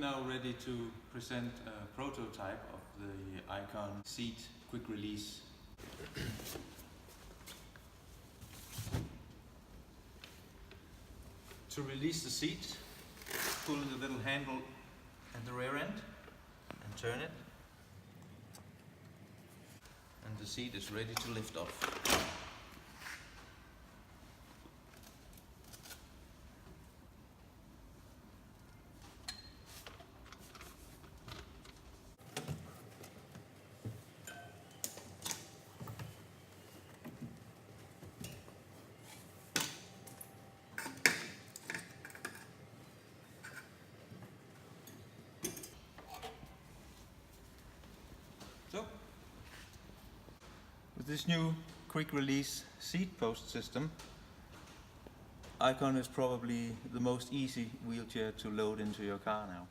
now ready to present a prototype of the Icon seat quick release. To release the seat, pull the little handle at the rear end and turn it, and the seat is ready to lift off. So, with this new quick release seat post system, Icon is probably the most easy wheelchair to load into your car now.